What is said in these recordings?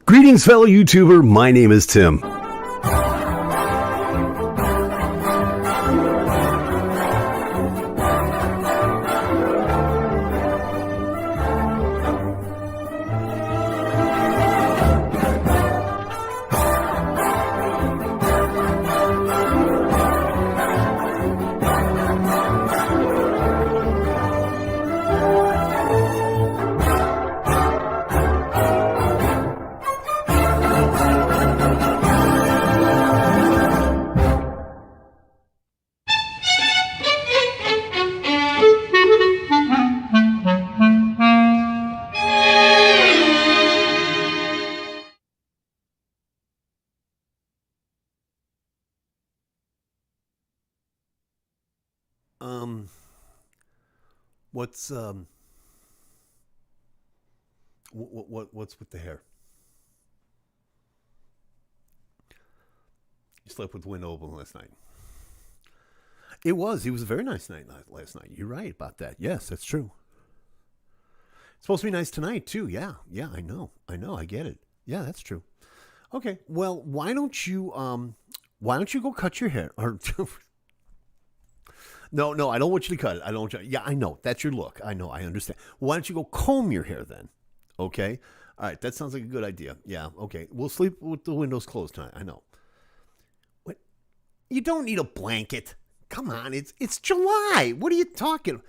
Greetings, fellow YouTuber. My name is Tim. What's with the hair? You slept with the window open last night. It was a very nice night last night. You're right about that. Yes, that's true. It's supposed to be nice tonight too. Yeah, I know, I get it. Yeah, that's true. Okay, well, why don't you go cut your hair? Or No, I don't want you to cut it. I don't want you. Yeah, I know. That's your look. I know. I understand. Why don't you go comb your hair then? Okay? All right. That sounds like a good idea. Yeah. Okay. We'll sleep with the windows closed tonight. I know. What? You don't need a blanket. Come on. It's July. What are you talking?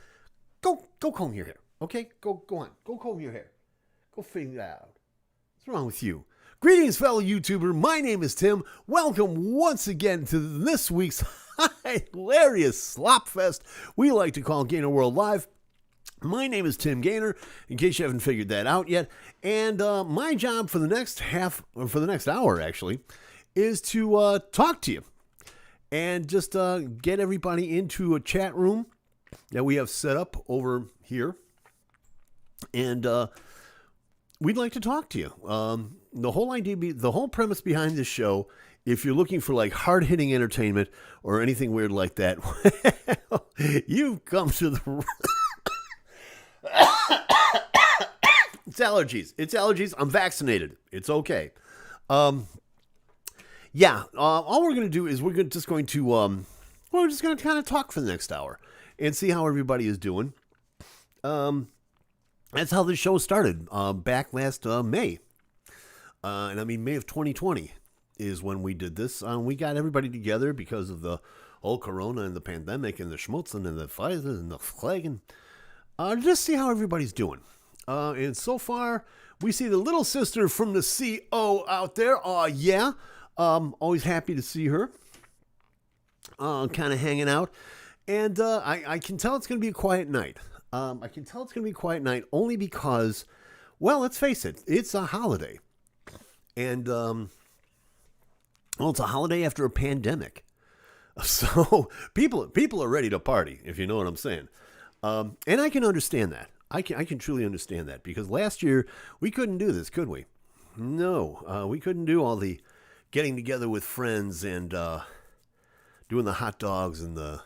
Go comb your hair. Okay? Go on. Go comb your hair. Go figure that out. What's wrong with you? Greetings, fellow YouTuber. My name is Tim. Welcome once again to this week's hilarious slop fest we like to call GainerWorld Live. My name is Tim Gainer, in case you haven't figured that out yet. And my job for the next hour, actually, is to talk to you and just get everybody into a chat room that we have set up over here. And we'd like to talk to you. The whole premise behind this show, if you're looking for like hard-hitting entertainment or anything weird like that, you've come to the... It's allergies. I'm vaccinated. It's okay. All we're going to do is we're just going to kind of talk for the next hour and see how everybody is doing. That's how this show started back last May. And I mean, May of 2020 is when we did this. We got everybody together because of the whole corona and the pandemic and the schmutzing and the Pfizer and the flag and just see how everybody's doing. And so far, we see the little sister from the CO out there. Always happy to see her. Kind of hanging out. And I can tell it's going to be a quiet night. Only because, well, let's face it, it's a holiday. And, it's a holiday after a pandemic. So people are ready to party, if you know what I'm saying. And I can understand that. I can truly understand that, because last year we couldn't do this, could we? No, we couldn't do all the getting together with friends and doing the hot dogs and the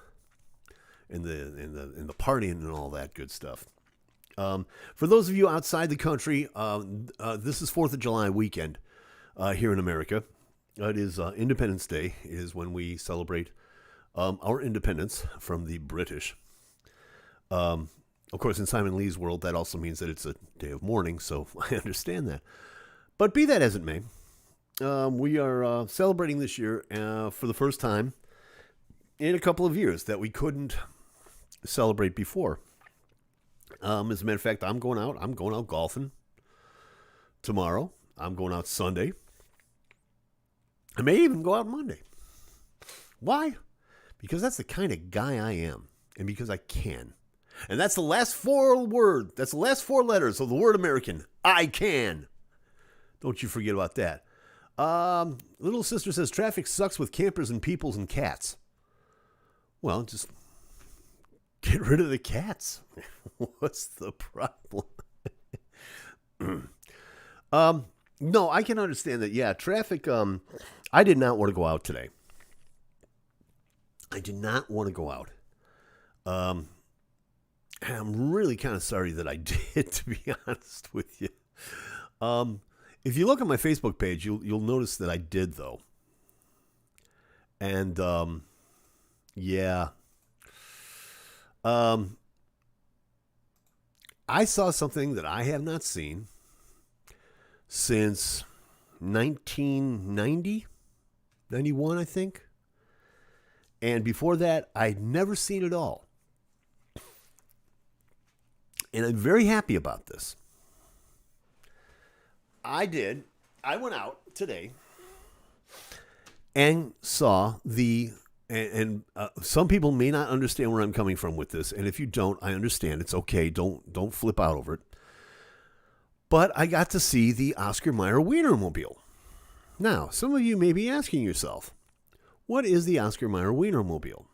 partying and all that good stuff. For those of you outside the country, this is 4th of July weekend here in America. It is Independence Day. It is when we celebrate our independence from the British. Of course, in Simon Lee's world, that also means that it's a day of mourning, so I understand that. But be that as it may, we are celebrating this year for the first time in a couple of years that we couldn't celebrate before. As a matter of fact, I'm going out golfing tomorrow. I'm going out Sunday. I may even go out Monday. Why? Because that's the kind of guy I am, and because I can. And that's the last four letters of the word American. I can. Don't you forget about that. Little sister says traffic sucks with campers and peoples and cats. Well, just get rid of the cats. What's the problem? No, I can understand that. Yeah, traffic. I did not want to go out today. I did not want to go out. I'm really kind of sorry that I did, to be honest with you. If you look at my Facebook page, you'll notice that I did, though. And yeah, I saw something that I have not seen since 1990, 91, I think. And before that, I'd never seen it all. And I'm very happy about this. I went out today and saw and some people may not understand where I'm coming from with this. And if you don't, I understand. It's okay. Don't flip out over it. But I got to see the Oscar Mayer Wienermobile. Now, some of you may be asking yourself, what is the Oscar Mayer Wienermobile?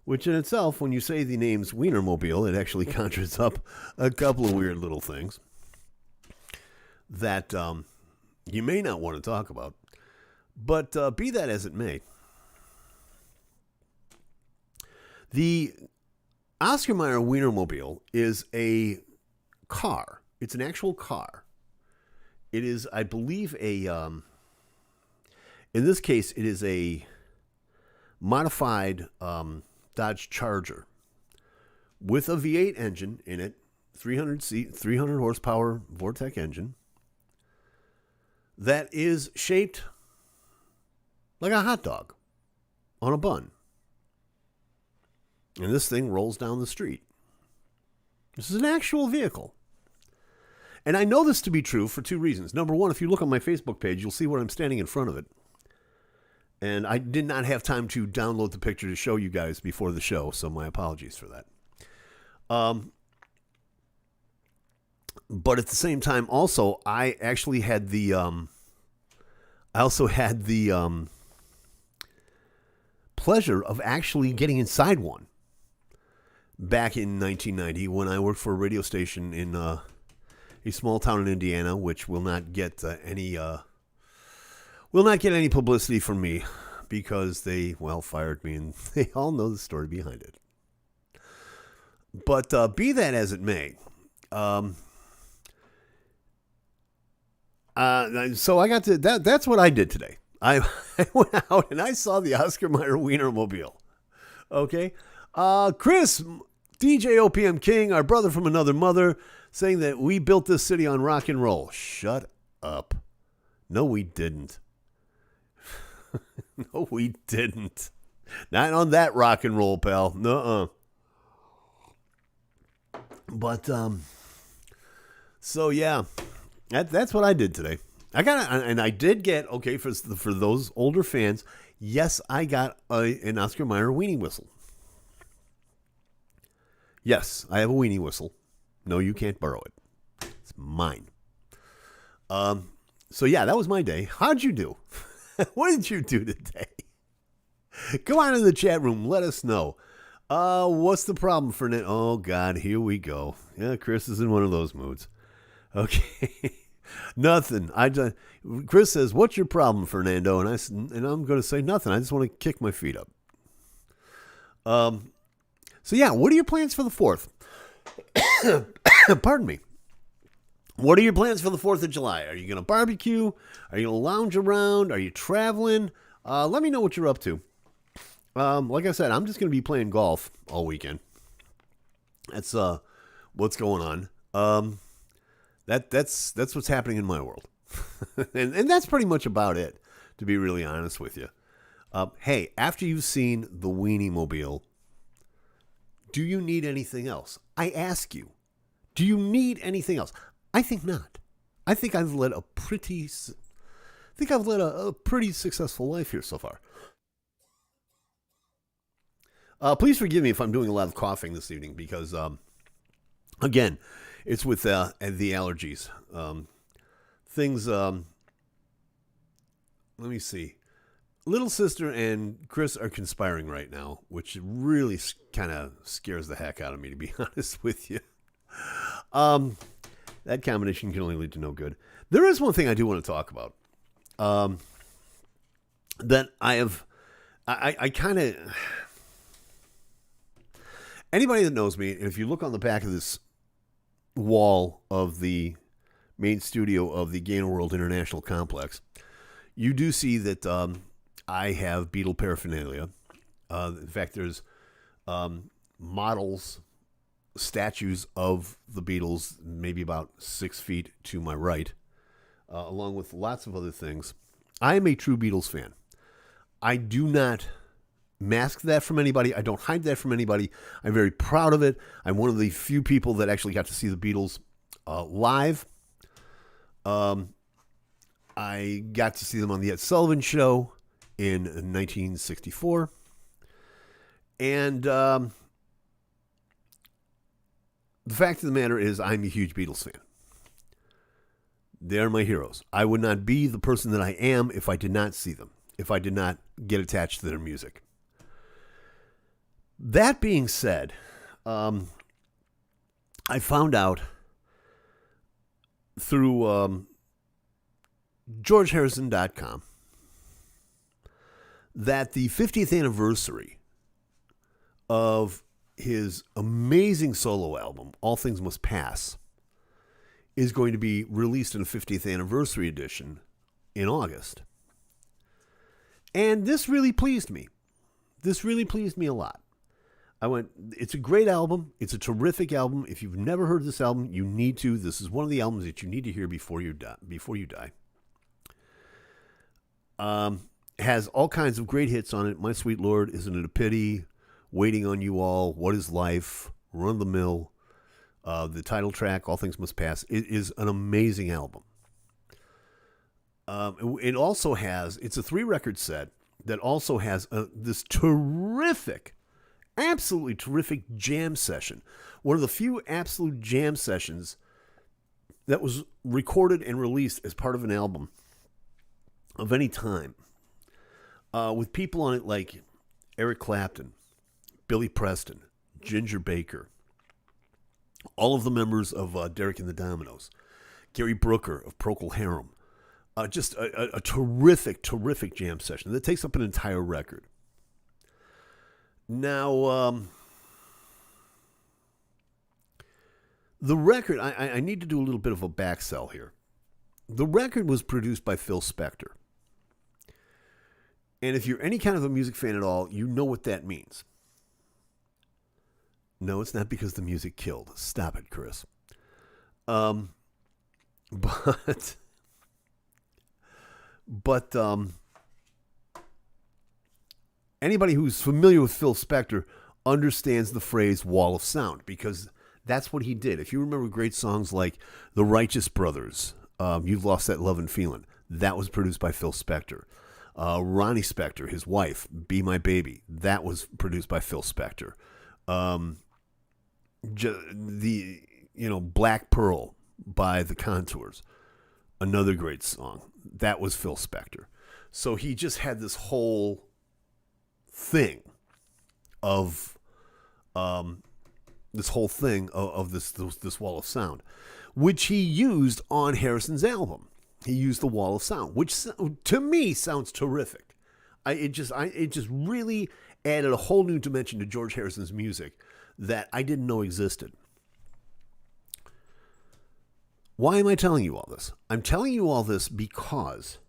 Which in itself, when you say the name's Wienermobile, it actually conjures up a couple of weird little things that you may not want to talk about. But be that as it may, the Oscar Mayer Wienermobile is a car. It's an actual car. It is, I believe, in this case, it is a modified Dodge Charger with a V8 engine in it, 300 horsepower Vortec engine that is shaped like a hot dog on a bun. And this thing rolls down the street. This is an actual vehicle. And I know this to be true for two reasons. Number one, if you look on my Facebook page, you'll see where I'm standing in front of it. And I did not have time to download the picture to show you guys before the show, so my apologies for that. But at the same time, also, I actually had the pleasure of actually getting inside one back in 1990 when I worked for a radio station in a small town in Indiana, which will not get any publicity from me because they, fired me, and they all know the story behind it. But be that as it may, so I got to that's what I did today. I went out and I saw the Oscar Mayer Wienermobile. Okay, Chris, DJ OPM King, our brother from another mother, saying that we built this city on rock and roll. Shut up. No, we didn't. No, we didn't. Not on that rock and roll, pal. Nuh-uh. But so yeah, that's what I did today. I did get, okay, for those older fans, yes, I got an Oscar Mayer weenie whistle. Yes, I have a weenie whistle. No, you can't borrow it. It's mine. So yeah, that was my day. How'd you do? What did you do today? Come on in the chat room. Let us know. What's the problem, Fernando? Oh, God, here we go. Yeah, Chris is in one of those moods. Okay. Nothing. Chris says, what's your problem, Fernando? And I'm going to say nothing. I just want to kick my feet up. So, yeah, what are your plans for the 4th? Pardon me. What are your plans for the 4th of July? Are you going to barbecue? Are you going to lounge around? Are you traveling? Let me know what you're up to. Like I said, I'm just going to be playing golf all weekend. That's what's going on. That's what's happening in my world. and that's pretty much about it, to be really honest with you. Hey, after you've seen the Wienermobile, do you need anything else? I ask you, do you need anything else? I think not. I think I've led a pretty successful life here so far. Please forgive me if I'm doing a lot of coughing this evening because, again, it's with the allergies. Things, let me see. Little sister and Chris are conspiring right now, which really kind of scares the heck out of me, to be honest with you. That combination can only lead to no good. There is one thing I do want to talk about. That I kind of... Anybody that knows me, if you look on the back of this wall of the main studio of the GainerWorld International Complex, you do see that I have Beatle paraphernalia. In fact, there's models, statues of the Beatles, maybe about 6 feet to my right, along with lots of other things. I am a true Beatles fan. I do not mask that from anybody. I don't hide that from anybody. I'm very proud of it. I'm one of the few people that actually got to see the Beatles live. I got to see them on the Ed Sullivan Show in 1964. And the fact of the matter is I'm a huge Beatles fan. They're my heroes. I would not be the person that I am if I did not see them, if I did not get attached to their music. That being said, I found out through GeorgeHarrison.com that the 50th anniversary of his amazing solo album, All Things Must Pass, is going to be released in a 50th anniversary edition in August. And this really pleased me. This really pleased me a lot. I went, it's a great album. It's a terrific album. If you've never heard this album, you need to. This is one of the albums that you need to hear before you die. Has all kinds of great hits on it. My Sweet Lord, Isn't It a Pity? Waiting on You All, What is Life? Run of the Mill. The title track, All Things Must Pass. It is an amazing album. It also has, it's a 3-record set that also has this terrific, absolutely terrific jam session. One of the few absolute jam sessions that was recorded and released as part of an album of any time. With people on it like Eric Clapton, Billy Preston, Ginger Baker, all of the members of Derek and the Dominoes, Gary Brooker of Procol Harum. Just a terrific, terrific jam session that takes up an entire record. Now, the record, I need to do a little bit of a back sell here. The record was produced by Phil Spector. And if you're any kind of a music fan at all, you know what that means. No, it's not because the music killed. Stop it, Chris. But anybody who's familiar with Phil Spector understands the phrase wall of sound, because that's what he did. If you remember great songs like The Righteous Brothers, You've Lost That Lovin' Feelin', that was produced by Phil Spector. Ronnie Spector, his wife, Be My Baby, that was produced by Phil Spector. Black Pearl by The Contours, another great song, that was Phil Spector. So he just had this whole thing of this wall of sound, which he used on Harrison's album. He used the wall of sound, which to me sounds terrific. It just really added a whole new dimension to George Harrison's music that I didn't know existed. Why am I telling you all this? I'm telling you all this because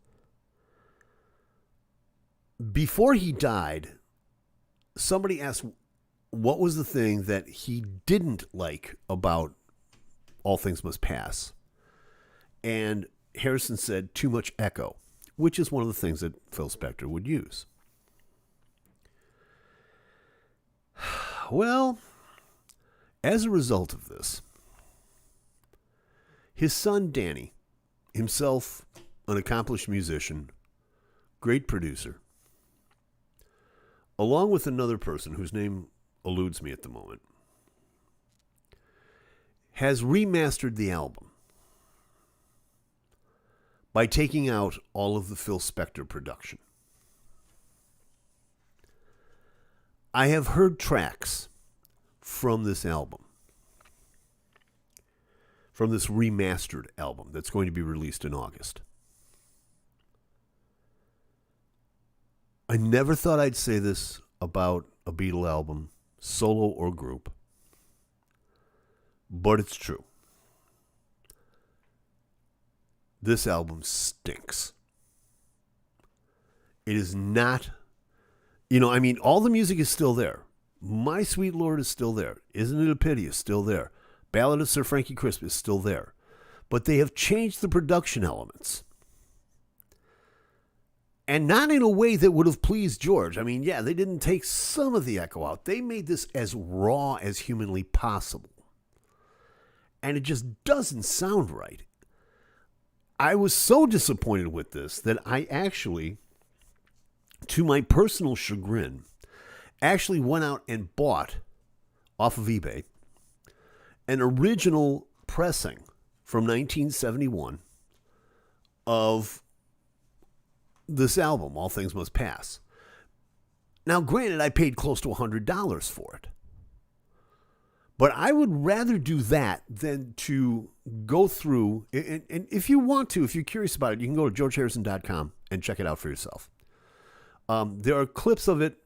before he died, somebody asked what was the thing that he didn't like about All Things Must Pass. And Harrison said, too much echo, which is one of the things that Phil Spector would use. Well, as a result of this, his son Danny, himself an accomplished musician, great producer, along with another person whose name eludes me at the moment, has remastered the album by taking out all of the Phil Spector production. I have heard tracks from this album, from this remastered album that's going to be released in August. I never thought I'd say this about a Beatle album, solo or group, but it's true. this album stinks. It is not, all the music is still there. My Sweet Lord is still there. Isn't It a Pity is still there. Ballad of Sir Frankie Crisp is still there. But they have changed the production elements. And not in a way that would have pleased George. I mean, yeah, they didn't take some of the echo out. They made this as raw as humanly possible. And it just doesn't sound right. I was so disappointed with this that I actually, to my personal chagrin, actually went out and bought, off of eBay, an original pressing from 1971 of this album, All Things Must Pass. Now, granted, I paid close to $100 for it. But I would rather do that than to go through, and if you want to, if you're curious about it, you can go to georgeharrison.com and check it out for yourself. There are clips of it.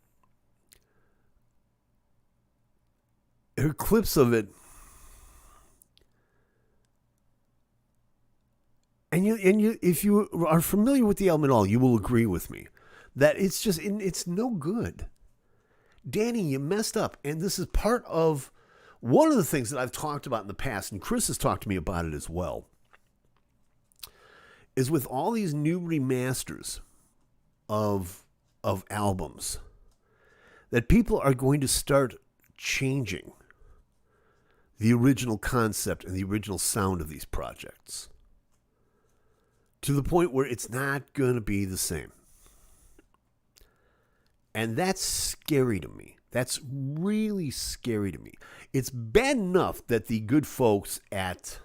And if you are familiar with the album at all, you will agree with me that it's no good. Danny, you messed up. And this is part of one of the things that I've talked about in the past, and Chris has talked to me about it as well, is with all these new remasters of albums, that people are going to start changing the original concept and the original sound of these projects to the point where it's not going to be the same. And that's scary to me. That's really scary to me. It's bad enough that the good folks at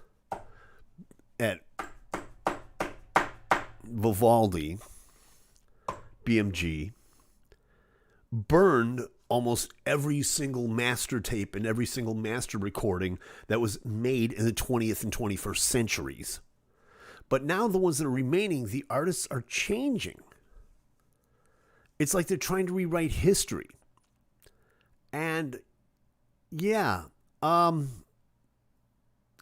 Vivaldi, BMG, burned almost every single master tape and every single master recording that was made in the 20th and 21st centuries. But now the ones that are remaining, the artists are changing. It's like they're trying to rewrite history. And yeah, and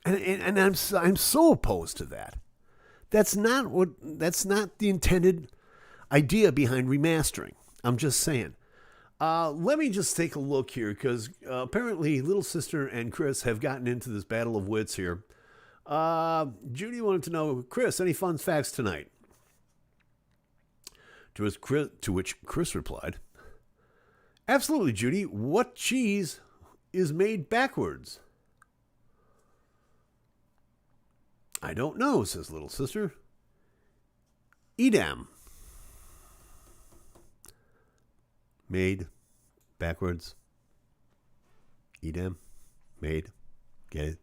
I'm so opposed to that. That's not the intended idea behind remastering. I'm just saying. Let me just take a look here, because apparently Little Sister and Chris have gotten into this battle of wits here. Judy wanted to know, Chris, any fun facts tonight? To which Chris replied, absolutely, Judy. What cheese is made backwards? I don't know, says Little Sister. Edam. Made backwards. Edam. Made. Get it?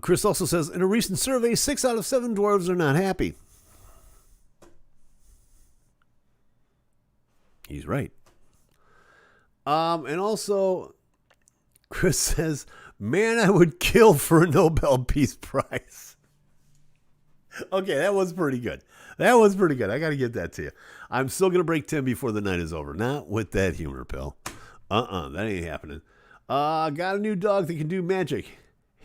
Chris also says, in a recent survey, 6 out of 7 dwarves are not happy. He's right. And also, Chris says, man, I would kill for a Nobel Peace Prize. Okay, that was pretty good. I got to get that to you. I'm still going to break Tim before the night is over. Not with that humor, pal. That ain't happening. Got a new dog that can do magic.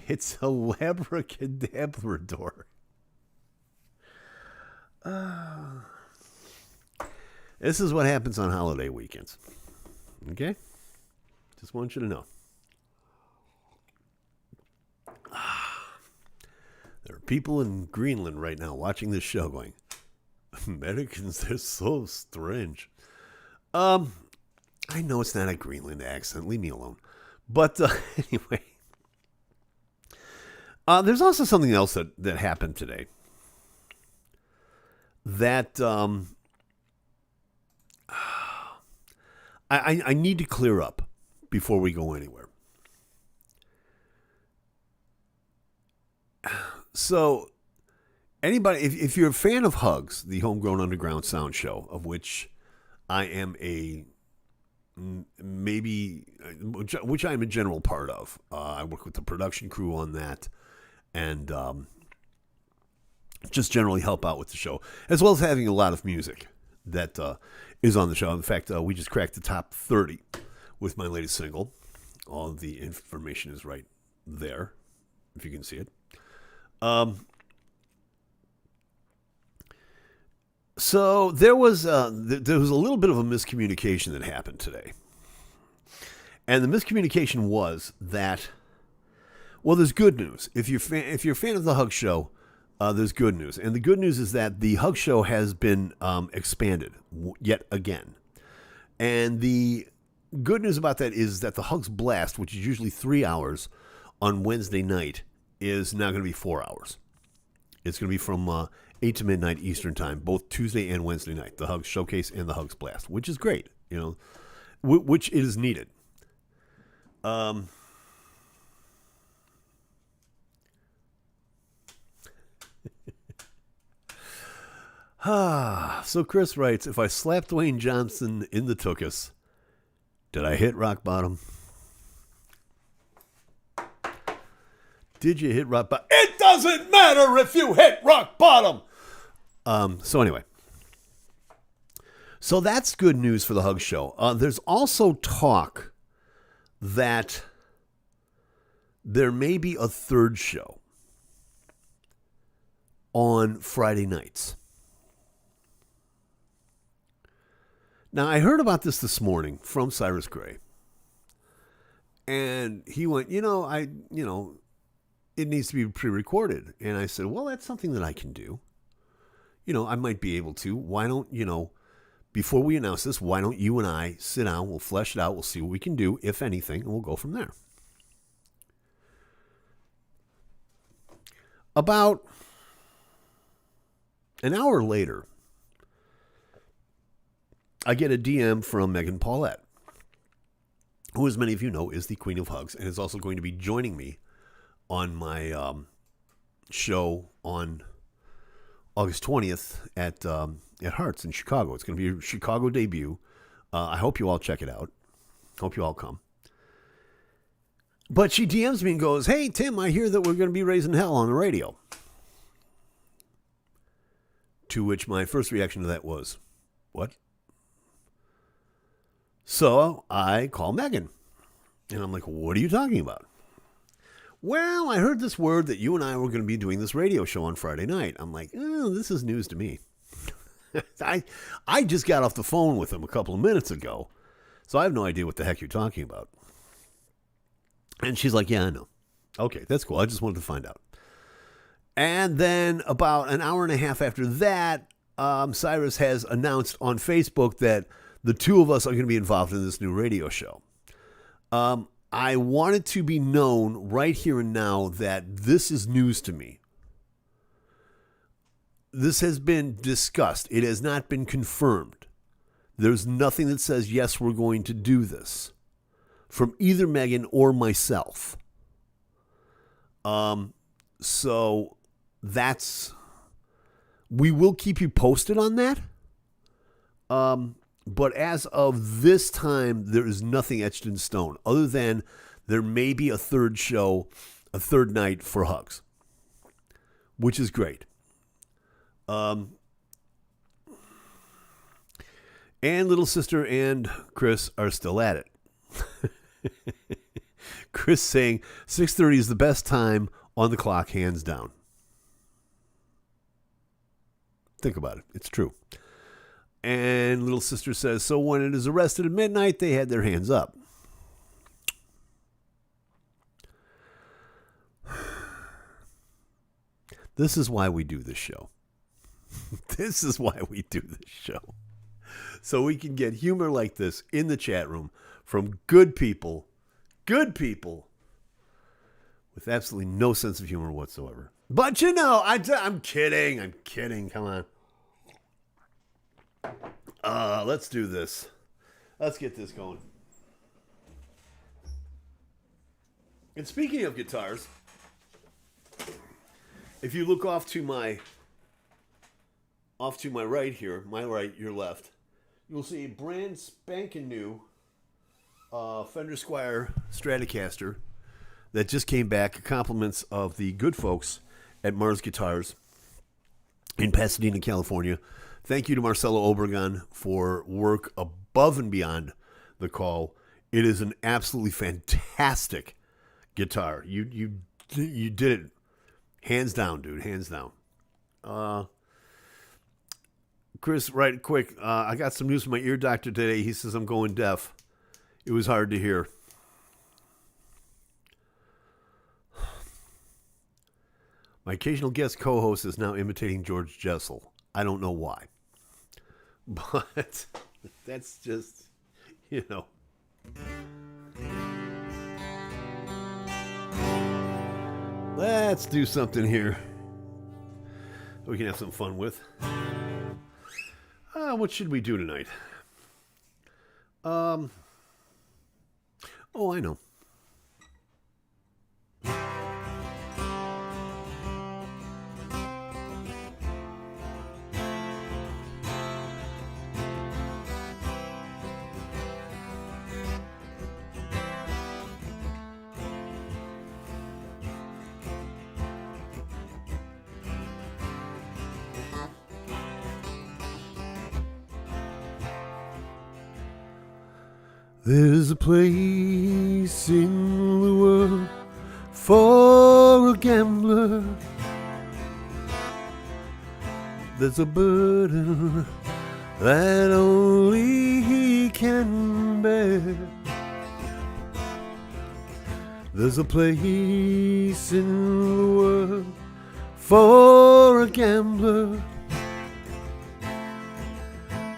It's a Labracadabrador. This is what happens on holiday weekends. Okay? Just want you to know. There are people in Greenland right now watching this show going, Americans, they're so strange. I know it's not a Greenland accent. Leave me alone. But anyway. There's also something else that happened today that I need to clear up before we go anywhere. So, anybody, if you're a fan of Hugs, the Homegrown Underground Sound Show, of which I am which I am a general part of. I work with the production crew on that, and just generally help out with the show, as well as having a lot of music that is on the show. In fact, we just cracked the top 30 with my latest single, All of the information is right there, if you can see it. So there was a little bit of a miscommunication that happened today. And the miscommunication was that, well, there's good news. If you're a fan of the Hug Show, there's good news. And the good news is that the Hug Show has been expanded yet again. And the good news about that is that the Hugs Blast, which is usually 3 hours on Wednesday night, is now going to be 4 hours. It's going to be from 8 to midnight Eastern time, both Tuesday and Wednesday night, the Hugs Showcase and the Hugs Blast, which is great, which it is needed. So Chris writes, if I slapped Dwayne Johnson in the tuchus, did I hit rock bottom? Did you hit rock bottom? It doesn't matter if you hit rock bottom. So anyway. So that's good news for the Hug Show. There's also talk that there may be a third show on Friday nights. Now, I heard about this morning from Cyrus Gray. And he went, it needs to be pre-recorded. And I said, well, that's something that I can do. I might be able to. Why don't, before we announce this, why don't you and I sit down, we'll flesh it out, we'll see what we can do, if anything, and we'll go from there. About an hour later, I get a DM from Megan Paulette, who, as many of you know, is the Queen of Hugs, and is also going to be joining me on my show on August 20th at Hearts in Chicago. It's going to be a Chicago debut. I hope you all check it out. Hope you all come. But she DMs me and goes, hey, Tim, I hear that we're going to be raising hell on the radio. To which my first reaction to that was, what? So I call Megan. And I'm like, what are you talking about? Well, I heard this word that you and I were going to be doing this radio show on Friday night. I'm like, this is news to me. I just got off the phone with him a couple of minutes ago, so I have no idea what the heck you're talking about. And she's like, yeah, I know. Okay, that's cool. I just wanted to find out. And then about an hour and a half after that, Cyrus has announced on Facebook that the two of us are going to be involved in this new radio show. I want it to be known right here and now that this is news to me. This has been discussed. It has not been confirmed. There's nothing that says, yes, we're going to do this from either Megan or myself. So we will keep you posted on that. But as of this time, there is nothing etched in stone other than there may be a third show, a third night for Hugs, which is great. And little sister and Chris are still at it. Chris saying 6:30 is the best time on the clock, hands down. Think about it. It's true. And little sister says, so when it is arrested at midnight, they had their hands up. This is why we do this show. This is why we do this show. So we can get humor like this in the chat room from good people with absolutely no sense of humor whatsoever. But I'm kidding. Come on. Let's do this. Let's get this going. And speaking of guitars, if you look off to my right here, my right, your left, you'll see a brand spanking new Fender Squier Stratocaster that just came back. Compliments of the good folks at Mars Guitars in Pasadena, California. Thank you to Marcelo Obregon for work above and beyond the call It is an absolutely fantastic guitar. You did it hands down, dude. Hands down. Chris, right quick. I got some news from my ear doctor today. He says I'm going deaf. It was hard to hear. My occasional guest co-host is now imitating George Jessel. I don't know why. But that's just, you know. Let's do something here we can have some fun with. What should we do tonight? Oh, I know. There's a place in the world for a gambler. There's a burden that only he can bear. There's a place in the world for a gambler,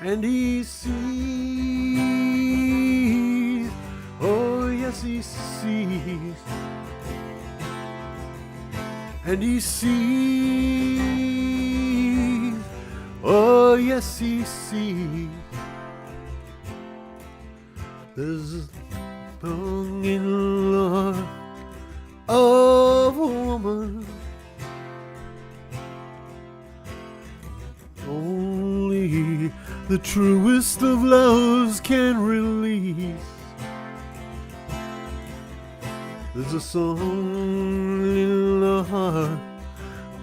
and he sees, oh yes he sees, and he sees, oh yes he sees. There's a song in the heart of a woman, only the truest of loves can release. There's a song in the heart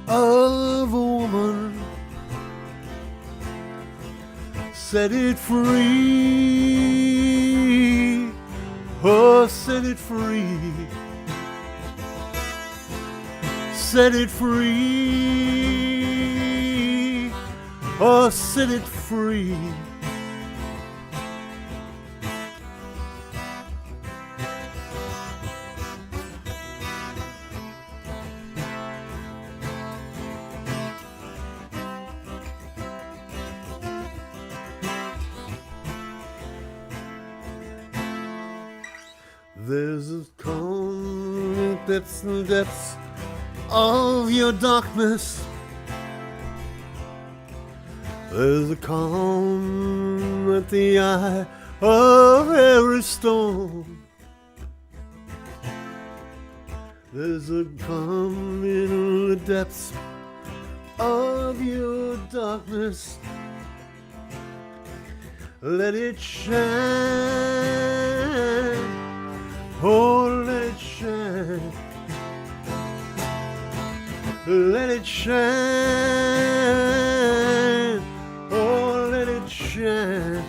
of a woman, set it free, oh set it free, set it free, oh set it free. There's a calm in the depths of your darkness. There's a calm at the eye of every storm. There's a calm in the depths of your darkness. Let it shine, oh let it shine, let it shine, oh let it shine,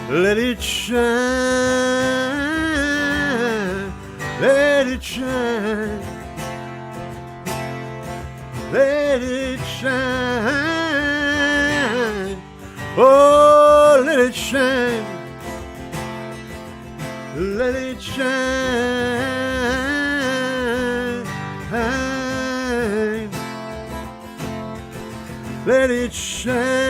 let it shine, let it shine, let it shine, oh let it shine, let it shine, let it shine,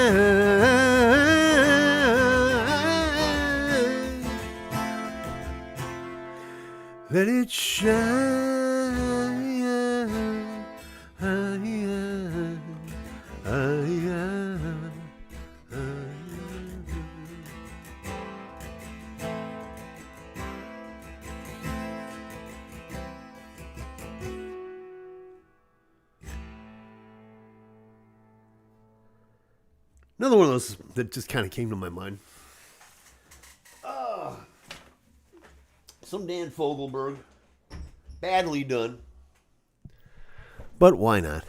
let it shine. Another one of those that just kind of came to my mind. Some Dan Fogelberg. Badly done. But why not?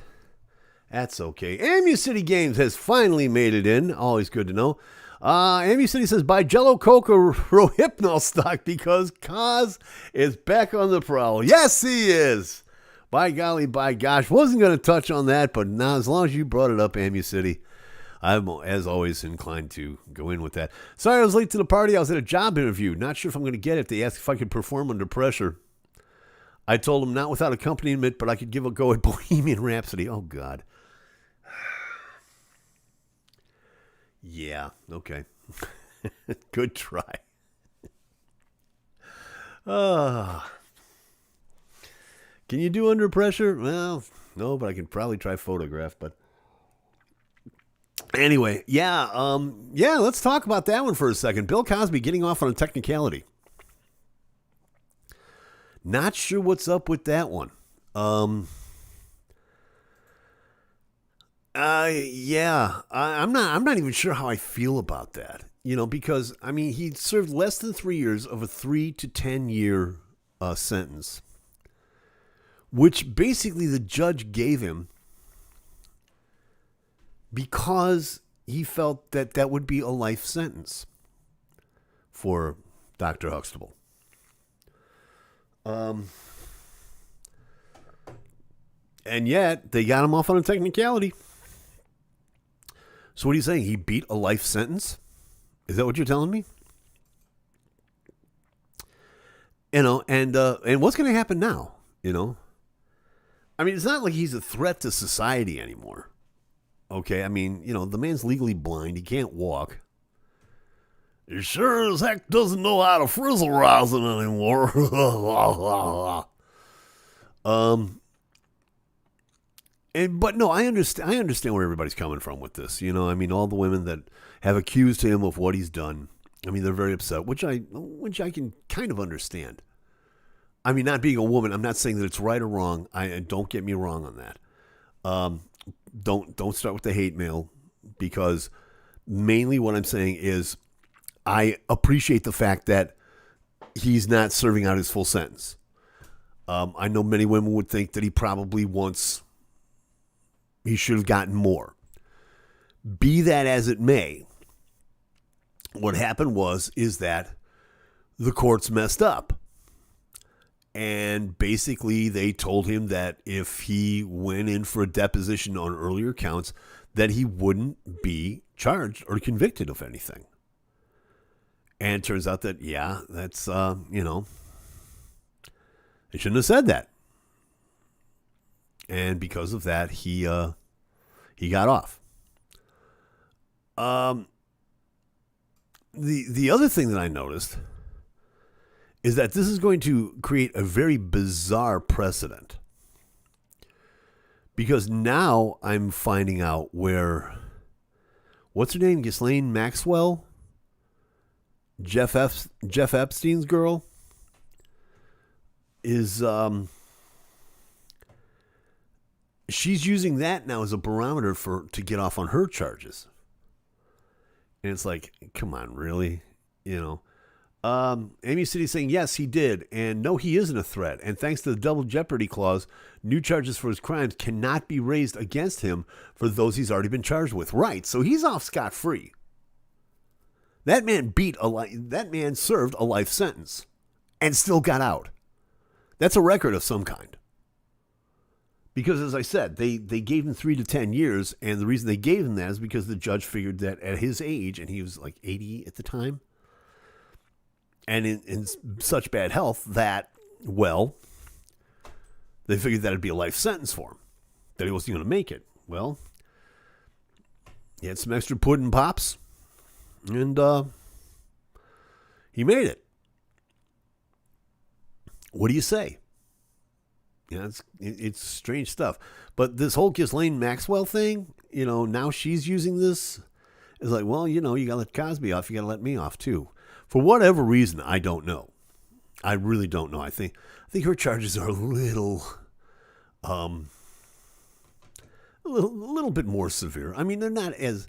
That's okay. AMU City Games has finally made it in. Always good to know. Amy City says, buy Jello, Coke, or Rohypnol stock because Kaz is back on the prowl. Yes, he is. By golly, by gosh. Wasn't going to touch on that, but now as long as you brought it up, Amy City, I'm, as always, inclined to go in with that. Sorry I was late to the party. I was at a job interview. Not sure if I'm going to get it. They asked if I could perform under pressure. I told them not without accompaniment, but I could give a go at Bohemian Rhapsody. Oh, God. Yeah, okay. Good try. Can you do under pressure? Well, no, but I can probably try photograph, but anyway, let's talk about that one for a second. Bill Cosby getting off on a technicality. Not sure what's up with that one. I'm not even sure how I feel about that. Because I mean, he served less than 3 years of a 3 to 10 year sentence, which basically the judge gave him because he felt that that would be a life sentence for Dr. Huxtable. And yet they got him off on a technicality. So what are you saying? He beat a life sentence? Is that what you're telling me? And what's going to happen now? I mean, it's not like he's a threat to society anymore. Okay, I mean, the man's legally blind. He can't walk. He sure as heck doesn't know how to frizzle rosin anymore. But no, I understand where everybody's coming from with this. I mean, all the women that have accused him of what he's done. I mean, they're very upset, which I can kind of understand. I mean, not being a woman, I'm not saying that it's right or wrong. Don't get me wrong on that. Don't start with the hate mail, because mainly what I'm saying is I appreciate the fact that he's not serving out his full sentence. I know many women would think that he should have gotten more. Be that as it may, what happened is that the courts messed up. And basically they told him that if he went in for a deposition on earlier counts, that he wouldn't be charged or convicted of anything. And it turns out that, that's, they shouldn't have said that. And because of that, he got off. The other thing that I noticed is that this is going to create a very bizarre precedent. Because now I'm finding out where, what's her name? Ghislaine Maxwell? Jeff Epstein's girl? Is, she's using that now as a barometer to get off on her charges. And it's like, come on, really? Amy City saying, yes, he did. And no, he isn't a threat. And thanks to the double jeopardy clause, new charges for his crimes cannot be raised against him for those he's already been charged with. Right. So he's off scot-free. That man served a life sentence and still got out. That's a record of some kind. Because, as I said, they gave him 3 to 10 years, and the reason they gave him that is because the judge figured that at his age, and he was like 80 at the time, and in such bad health that, well, they figured that it'd be a life sentence for him, that he wasn't going to make it. Well, he had some extra pudding pops, and he made it. What do you say? It's strange stuff. But this whole Ghislaine Maxwell thing, now she's using this. It's like, well, you got to let Cosby off. You got to let me off, too. For whatever reason, I don't know. I really don't know. I think her charges are a little bit more severe. I mean, they're not as...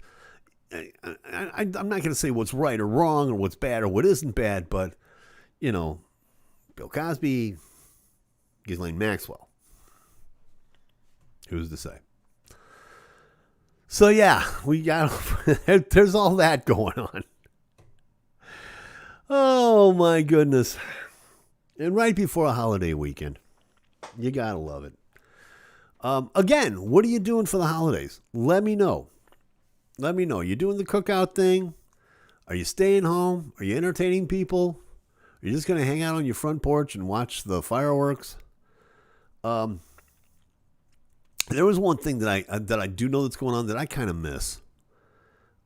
I'm not going to say what's right or wrong or what's bad or what isn't bad, but, Bill Cosby... Ghislaine Maxwell. Who's to say? So yeah, we got there's all that going on. Oh my goodness. And right before a holiday weekend. You gotta love it. Again, what are you doing for the holidays? Let me know. Let me know. You doing the cookout thing? Are you staying home? Are you entertaining people? Are you just gonna hang out on your front porch and watch the fireworks? Um, there was one thing that I do know that's going on that I kind of miss.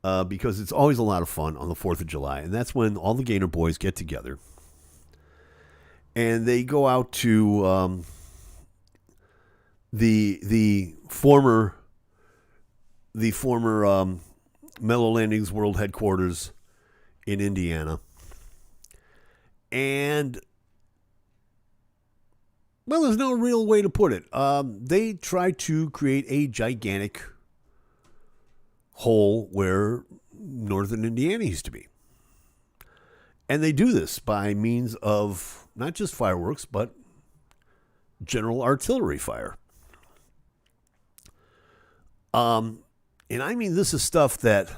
Because it's always a lot of fun on the 4th of July. And that's when all the Gainer boys get together. And they go out to the former Mellow Landings World headquarters in Indiana. And, well, there's no real way to put it. They try to create a gigantic hole where northern Indiana used to be. And they do this by means of not just fireworks, but general artillery fire. And I mean, this is stuff that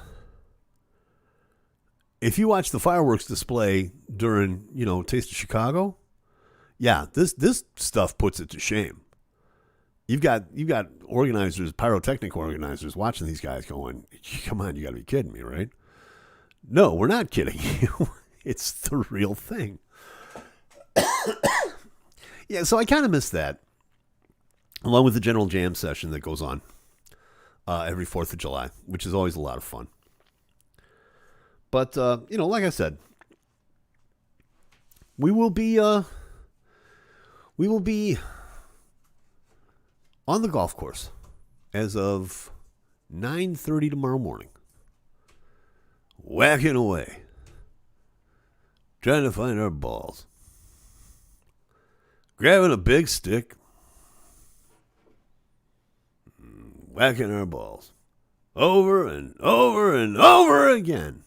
if you watch the fireworks display during, Taste of Chicago, yeah, this stuff puts it to shame. You've got organizers, pyrotechnic organizers, watching these guys going, "Come on, you got to be kidding me, right?" No, we're not kidding you. It's the real thing. Yeah, so I kind of miss that, along with the general jam session that goes on every 4th of July, which is always a lot of fun. But like I said, we will be on the golf course as of 9:30 tomorrow morning, whacking away, trying to find our balls, grabbing a big stick, whacking our balls over and over and over again.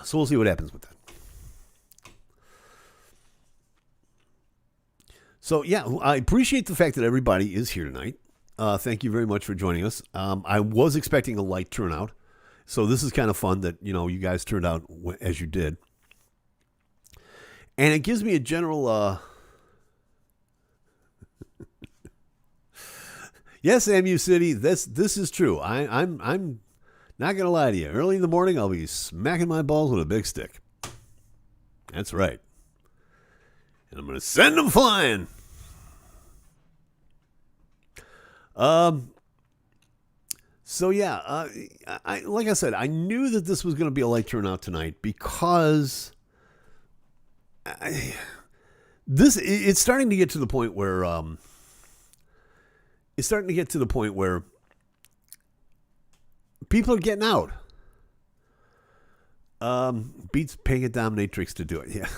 So we'll see what happens with that. So, yeah, I appreciate the fact that everybody is here tonight. Thank you very much for joining us. I was expecting a light turnout, so this is kind of fun that, you guys turned out as you did. And it gives me a general... Yes, MU City, this is true. I'm not going to lie to you. Early in the morning, I'll be smacking my balls with a big stick. That's right. And I'm going to send them flying. So yeah, like I said, I knew that this was going to be a light turnout tonight because it's starting to get to the point where people are getting out. Beats paying a dominatrix to do it. Yeah.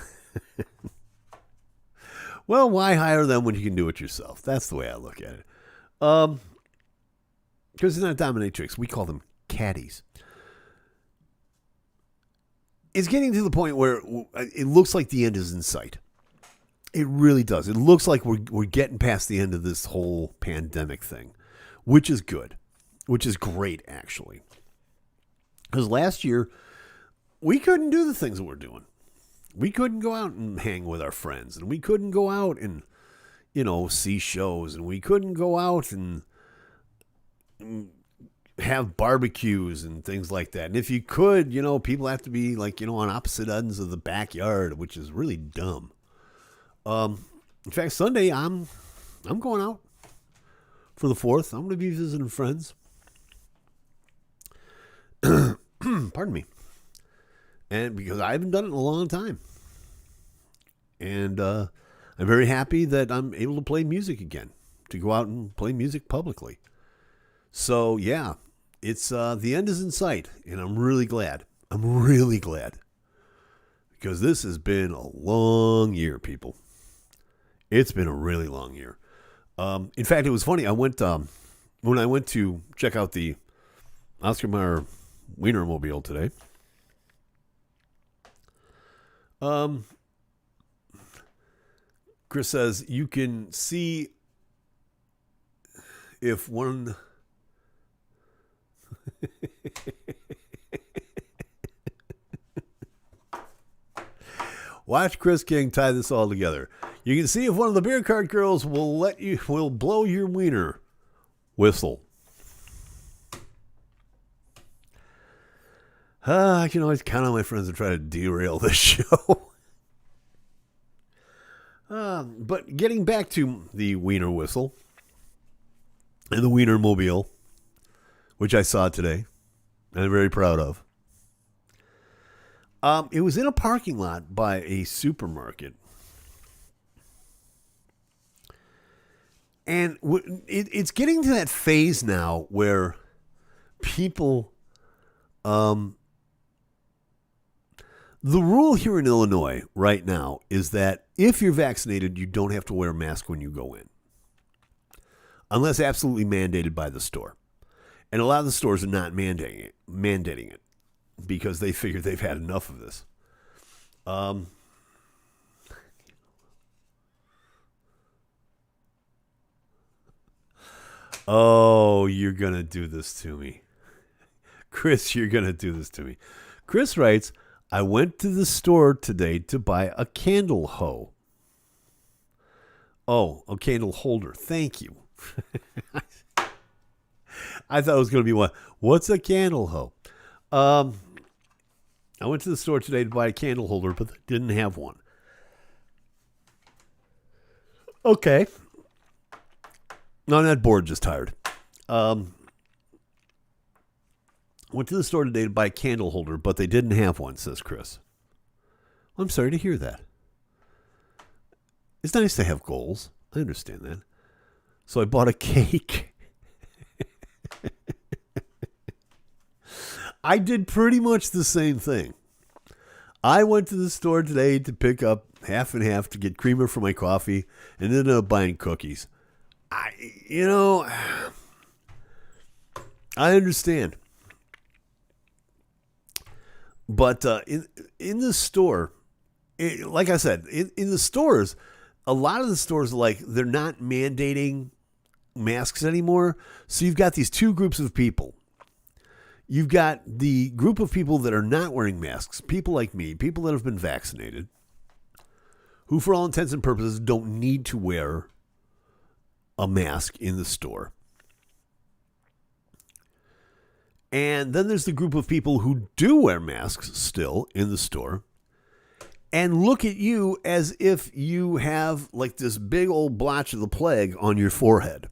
Well, why hire them when you can do it yourself? That's the way I look at it. Because it's not dominatrix. We call them caddies. It's getting to the point where it looks like the end is in sight. It really does. It looks like we're getting past the end of this whole pandemic thing, which is good, which is great, actually. Because last year, we couldn't do the things that we're doing. We couldn't go out and hang with our friends, and we couldn't go out and, see shows, and we couldn't go out and have barbecues and things like that. And if you could, people have to be on opposite ends of the backyard, which is really dumb. In fact, Sunday I'm going out for the 4th. I'm going to be visiting friends. Pardon me. And because I haven't done it in a long time. And I'm very happy that I'm able to play music again, to go out and play music publicly. So, yeah, it's the end is in sight, and I'm really glad. I'm really glad. Because this has been a long year, people. It's been a really long year. In fact, it was funny. I went when I went to check out the Oscar Mayer Wienermobile today. Chris says you can see if one... Watch Chris King tie this all together. You can see if one of the beer cart girls will blow your wiener whistle. I can always count on my friends to try to derail this show. But getting back to the wiener whistle and the wiener mobile, which I saw today, and I'm very proud of. It was in a parking lot by a supermarket. And it's getting to that phase now where people... The rule here in Illinois right now is that if you're vaccinated, you don't have to wear a mask when you go in. Unless absolutely mandated by the store. And a lot of the stores are not mandating it because they figure they've had enough of this. Oh, you're going to do this to me. Chris, you're going to do this to me. Chris writes, I went to the store today to buy a candle hoe. Oh, a candle holder. Thank you. I thought it was going to be one. What's a candle hoe? I went to the store today to buy a candle holder, but they didn't have one. Okay. No, I'm not bored, just tired. Went to the store today to buy a candle holder, but they didn't have one, says Chris. I'm sorry to hear that. It's nice to have goals. I understand that. So I bought a cake. I did pretty much the same thing. I went to the store today to pick up half and half to get creamer for my coffee and ended up buying cookies. I understand. But in the store, like I said, in the stores, a lot of the stores, they're not mandating masks anymore. So you've got these two groups of people. You've got the group of people that are not wearing masks, people like me, people that have been vaccinated, who for all intents and purposes don't need to wear a mask in the store. And then there's the group of people who do wear masks still in the store and look at you as if you have this big old blotch of the plague on your forehead.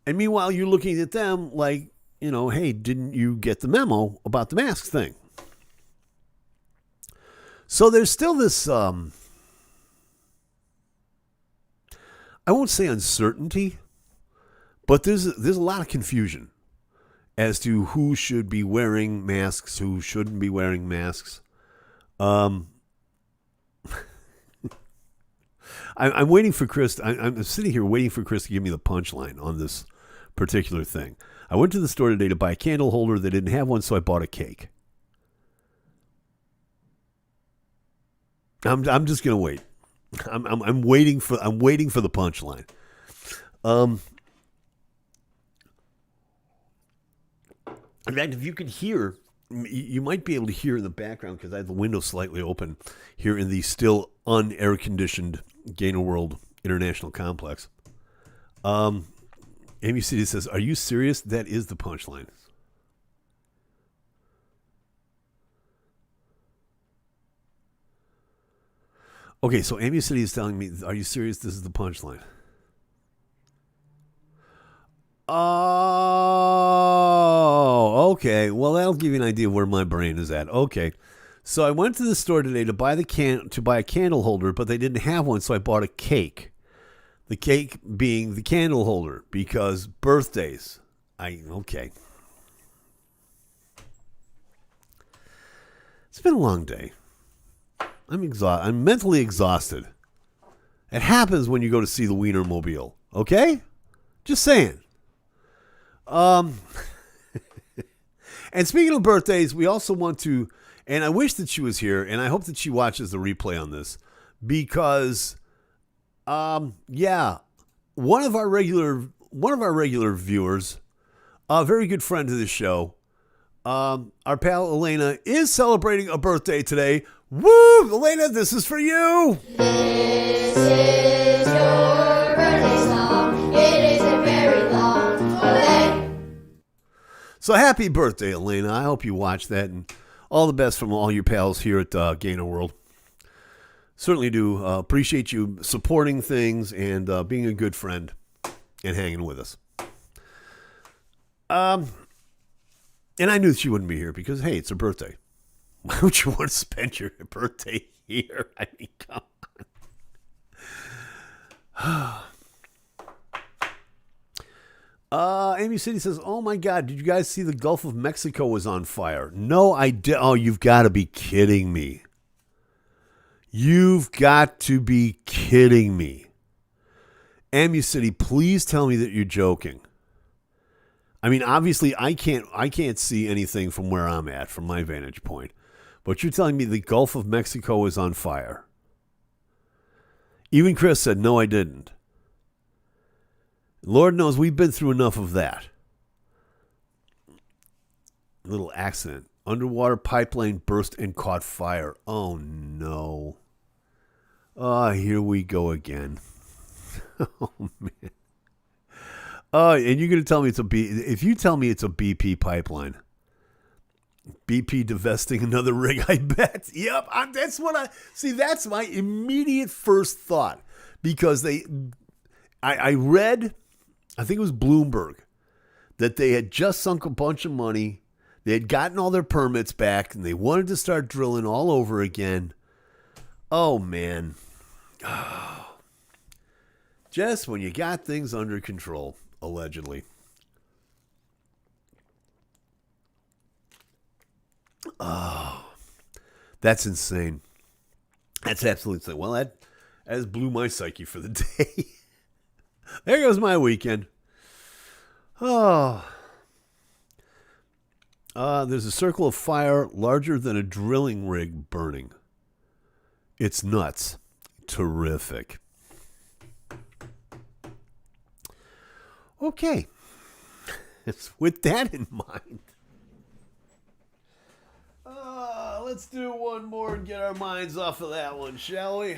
And meanwhile, you're looking at them like, hey, didn't you get the memo about the mask thing? So there's still this, I won't say uncertainty, but there's a lot of confusion as to who should be wearing masks, who shouldn't be wearing masks. I'm waiting for Chris. I'm sitting here waiting for Chris to give me the punchline on this particular thing. I went to the store today to buy a candle holder. They didn't have one, so I bought a cake. I'm just gonna wait. I'm waiting for the punchline. In fact, if you could hear, you might be able to hear in the background because I have the window slightly open here in the still un-air conditioned GainerWorld International Complex. Amy City says, "Are you serious? That is the punchline." Okay, so Amy City is telling me, "Are you serious? This is the punchline." Oh, okay. Well, that'll give you an idea of where my brain is at. Okay. So I went to the store today to buy a candle holder, but they didn't have one, so I bought a cake. The cake being the candle holder because birthdays. Okay. It's been a long day. I'm mentally exhausted. It happens when you go to see the Wienermobile. Okay? Just saying. And speaking of birthdays, we also want to, and I wish that she was here, and I hope that she watches the replay on this, because, one of our regular viewers, a very good friend of the show, our pal Elena is celebrating a birthday today. Woo! Elena, this is for you. This is your birthday song. It isn't very long. Okay. So happy birthday, Elena. I hope you watch that, and all the best from all your pals here at GainerWorld. Certainly do appreciate you supporting things and being a good friend and hanging with us. And I knew she wouldn't be here because, hey, it's her birthday. Why would you want to spend your birthday here? I mean, come on. Amy City says, oh my God, did you guys see the Gulf of Mexico was on fire? No, I did. Oh, you've got to be kidding me. You've got to be kidding me. Amy City, please tell me that you're joking. I mean, obviously, I can't see anything from where I'm at, from my vantage point. But you're telling me the Gulf of Mexico is on fire. Even Chris said, no, I didn't. Lord knows we've been through enough of that. Little accident. Underwater pipeline burst and caught fire. Oh, no. Oh, here we go again. Oh, man. Oh, and you're going to tell me if you tell me it's a BP pipeline. BP divesting another rig, I bet. Yep, that's my immediate first thought. Because I read, I think it was Bloomberg, that they had just sunk a bunch of money. They had gotten all their permits back, and they wanted to start drilling all over again. Oh, man. Oh. Just when you got things under control, allegedly. Oh, that's insane. That's absolutely insane. Well, that has blew my psyche for the day. There goes my weekend. Oh. There's a circle of fire larger than a drilling rig burning. It's nuts. Terrific. Okay. With that in mind, let's do one more and get our minds off of that one, shall we?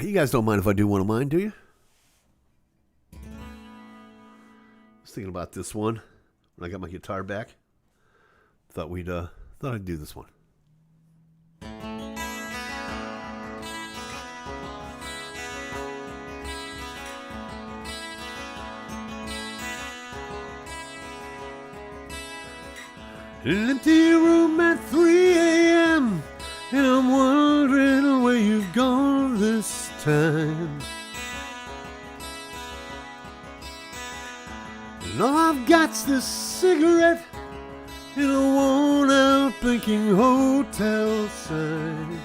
You guys don't mind if I do one of mine, do you? I was thinking about this one when I got my guitar back. Thought I'd do this one. An empty room at 3 a.m. and I'm wondering where you've gone this time. And all I've got's this cigarette in a worn-out blinking hotel sign.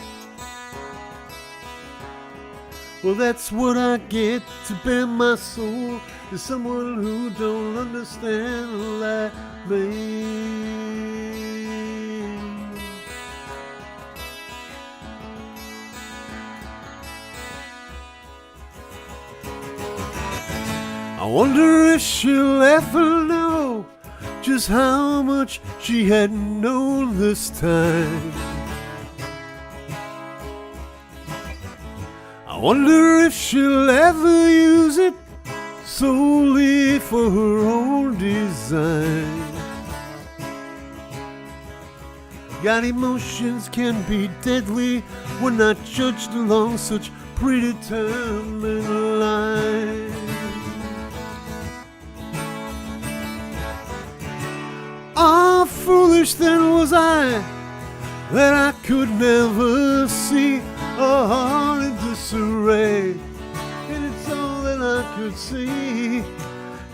Well, that's what I get to bare my soul to someone who don't understand like me. I wonder if she'll ever know just how much she had known this time. I wonder if she'll ever use it solely for her own design. God, emotions can be deadly when not judged along such predetermined lines. Ah, foolish then was I, that I could never see a heart in disarray. And it's all that I could see,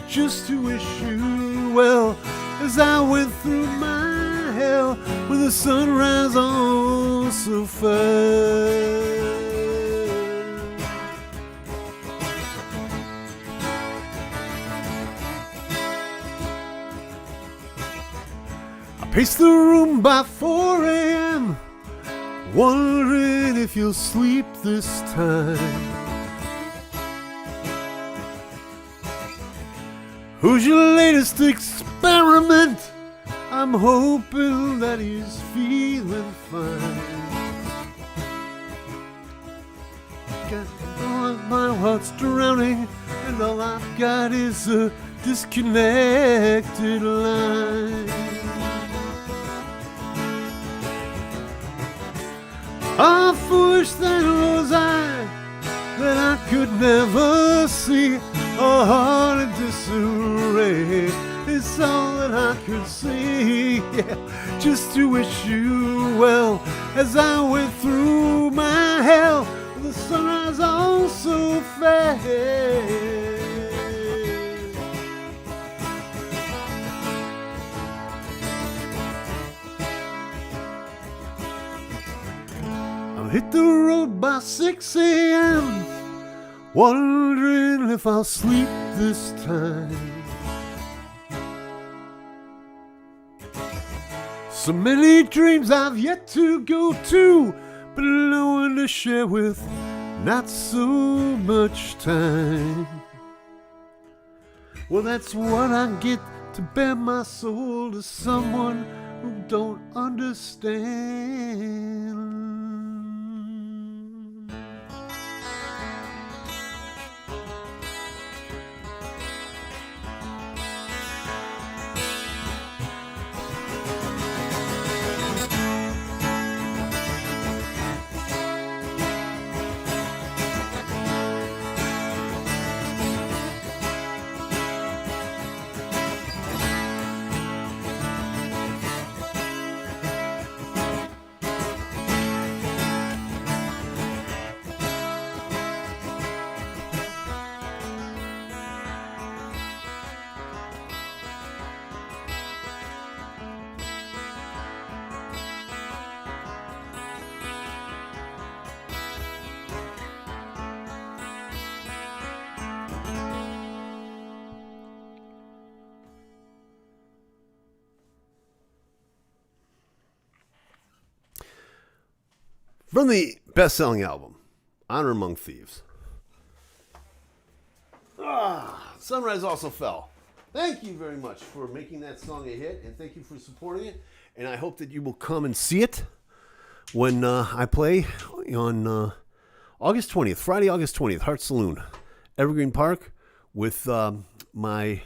just to wish you well as I went through my hell with the sunrise on so fast. I paced the room by 4 a.m. Wondering if you'll sleep this time. Who's your latest experiment? I'm hoping that he's feeling fine. My heart's drowning, and all I've got is a disconnected line. Ah, foolish thing was I, that I could never see a heart in disarray. It's all that I could see, yeah, just to wish you well as I went through my hell. The sunrise all so fast. I'll hit the road by 6 a.m. wondering if I'll sleep this time. So many dreams I've yet to go to, but no one to share with, not so much time. Well, that's what I get to bare my soul to someone who don't understand. From the best-selling album, Honor Among Thieves. Sunrise Also Fell. Thank you very much for making that song a hit, and thank you for supporting it. And I hope that you will come and see it when I play on August 20th, Friday, August 20th, Heart Saloon, Evergreen Park, with my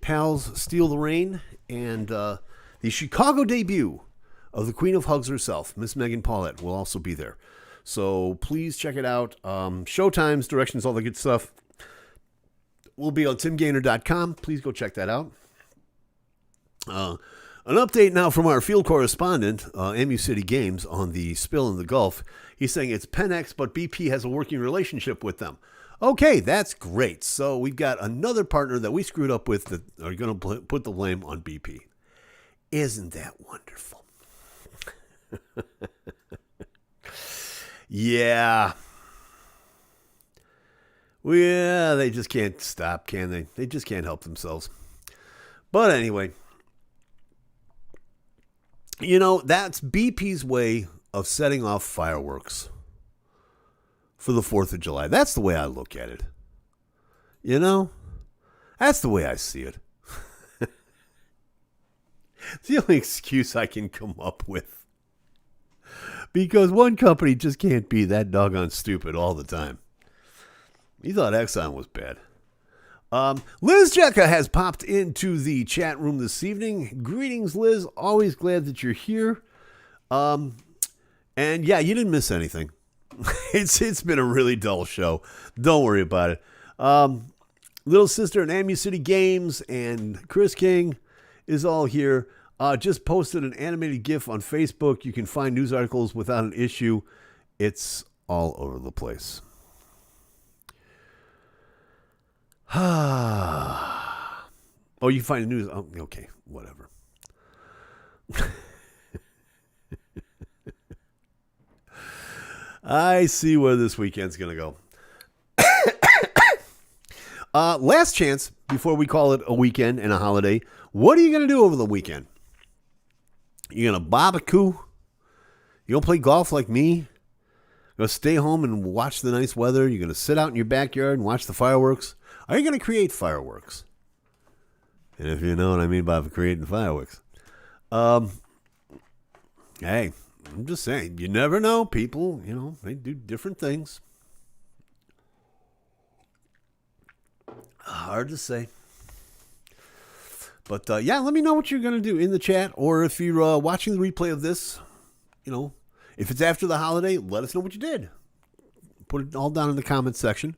pals Steal the Rain and the Chicago debut of the Queen of Hugs herself, Miss Megan Paulette, will also be there. So please check it out. Showtimes, directions, all the good stuff will be on timgainer.com. Please go check that out. An update now from our field correspondent, MU City Games, on the spill in the Gulf. He's saying it's Penex, but BP has a working relationship with them. Okay, that's great. So we've got another partner that we screwed up with that are going to put the blame on BP. Isn't that wonderful? Yeah. Well, yeah, they just can't stop, can they? They just can't help themselves. But anyway, you know, that's BP's way of setting off fireworks for the 4th of July. That's the way I look at it. You know? That's the way I see it. It's the only excuse I can come up with. Because one company just can't be that doggone stupid all the time. He thought Exxon was bad. Liz Jecka has popped into the chat room this evening. Greetings, Liz. Always glad that you're here. And yeah, you didn't miss anything. It's been a really dull show. Don't worry about it. Little Sister and MU City Games and Chris King is all here. Just posted an animated GIF on Facebook. You can find news articles without an issue. It's all over the place. Oh, you can find the news. Oh, okay, whatever. I see where this weekend's going to go. Last chance before we call it a weekend and a holiday. What are you going to do over the weekend? You going to barbecue? You don't play golf like me? You're going to stay home and watch the nice weather? You're going to sit out in your backyard and watch the fireworks? Are you going to create fireworks? And if you know what I mean by creating fireworks. Hey, I'm just saying, you never know. People, they do different things. Hard to say. But, let me know what you're going to do in the chat. Or if you're watching the replay of this, if it's after the holiday, let us know what you did. Put it all down in the comments section.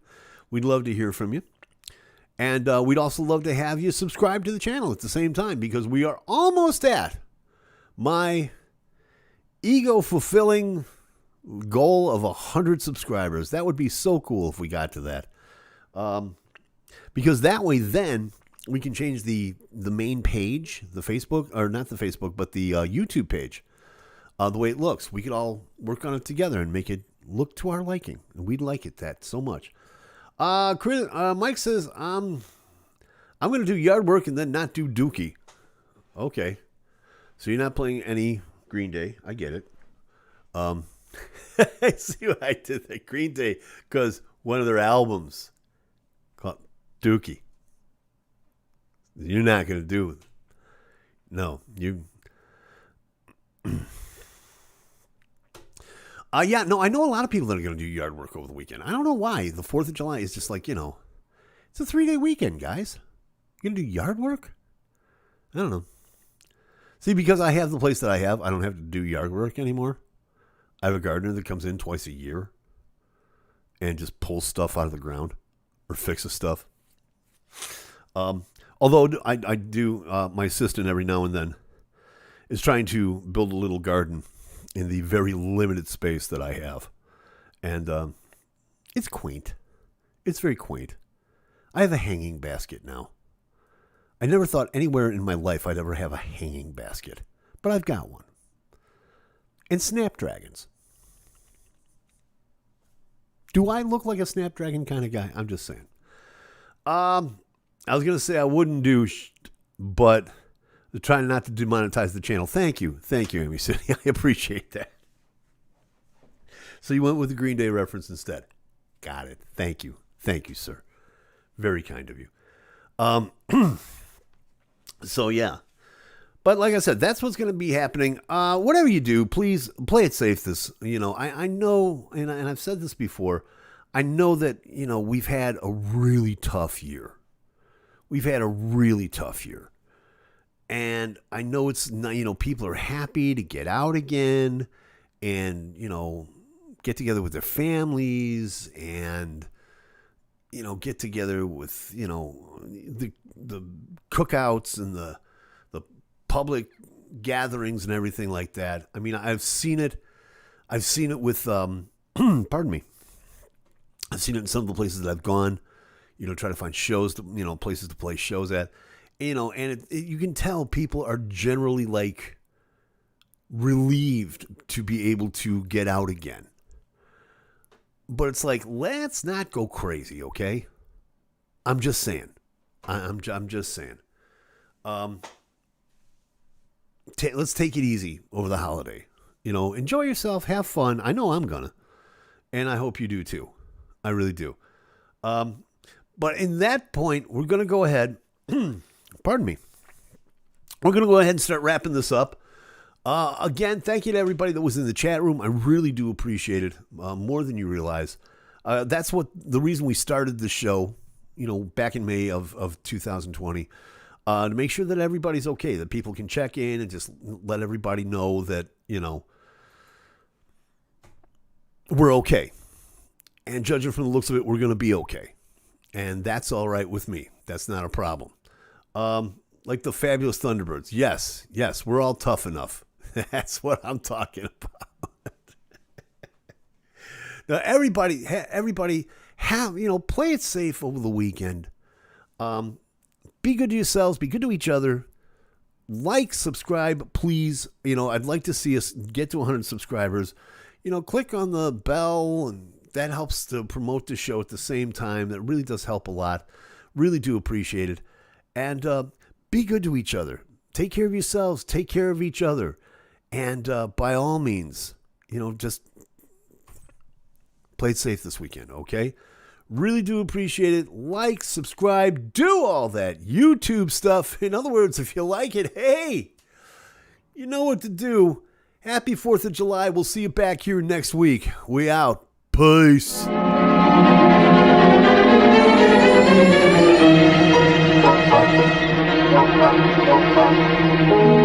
We'd love to hear from you. And we'd also love to have you subscribe to the channel at the same time, because we are almost at my ego-fulfilling goal of 100 subscribers. That would be so cool if we got to that. Because that way then we can change the main page, the Facebook, or not the Facebook, but the YouTube page, the way it looks. We could all work on it together and make it look to our liking. And we'd like it that so much. Mike says, I'm going to do yard work and then not do Dookie. Okay. So you're not playing any Green Day. I get it. I see what I did there. Green Day, because one of their albums called Dookie. You're not going to do it. No, you. I know a lot of people that are going to do yard work over the weekend. I don't know why. The 4th of July is just like, it's a 3-day weekend, guys. You're going to do yard work? I don't know. See, because I have the place that I have, I don't have to do yard work anymore. I have a gardener that comes in twice a year and just pulls stuff out of the ground or fixes stuff. Although I do, my assistant every now and then is trying to build a little garden in the very limited space that I have. And it's quaint. It's very quaint. I have a hanging basket now. I never thought anywhere in my life I'd ever have a hanging basket, but I've got one. And snapdragons. Do I look like a snapdragon kind of guy? I'm just saying. I was going to say I wouldn't do, but trying not to demonetize the channel. Thank you, Amy City. I appreciate that. So you went with the Green Day reference instead. Got it. Thank you, sir. Very kind of you. So yeah, but like I said, that's what's going to be happening. Whatever you do, please play it safe. I know, and I've said this before. I know that we've had a really tough year. And I know it's not, people are happy to get out again and, get together with their families and, get together with, the cookouts and the public gatherings and everything like that. I mean, I've seen it with, pardon me. I've seen it in some of the places that I've gone, try to find shows, places to play shows at. And you can tell people are generally like relieved to be able to get out again. But it's like, let's not go crazy, okay? I'm just saying. I'm just saying. Let's take it easy over the holiday. Enjoy yourself, have fun. I know I'm gonna, and I hope you do too. I really do. But in that point, we're gonna go ahead. Pardon me. We're going to go ahead and start wrapping this up. Again, thank you to everybody that was in the chat room. I really do appreciate it, more than you realize. That's the reason we started the show, back in May of 2020, to make sure that everybody's okay, that people can check in and just let everybody know that, we're okay. And judging from the looks of it, we're going to be okay. And that's all right with me. That's not a problem. Like the Fabulous Thunderbirds. Yes, we're all tough enough. That's what I'm talking about. Now, everybody have, play it safe over the weekend. Be good to yourselves. Be good to each other. Like, subscribe, please. I'd like to see us get to 100 subscribers. Click on the bell, and that helps to promote the show at the same time. That really does help a lot. Really do appreciate it. And be good to each other. Take care of yourselves. Take care of each other. And by all means, just play it safe this weekend, okay? Really do appreciate it. Like, subscribe, do all that YouTube stuff. In other words, if you like it, hey, you know what to do. Happy 4th of July. We'll see you back here next week. We out. Peace. Thank you.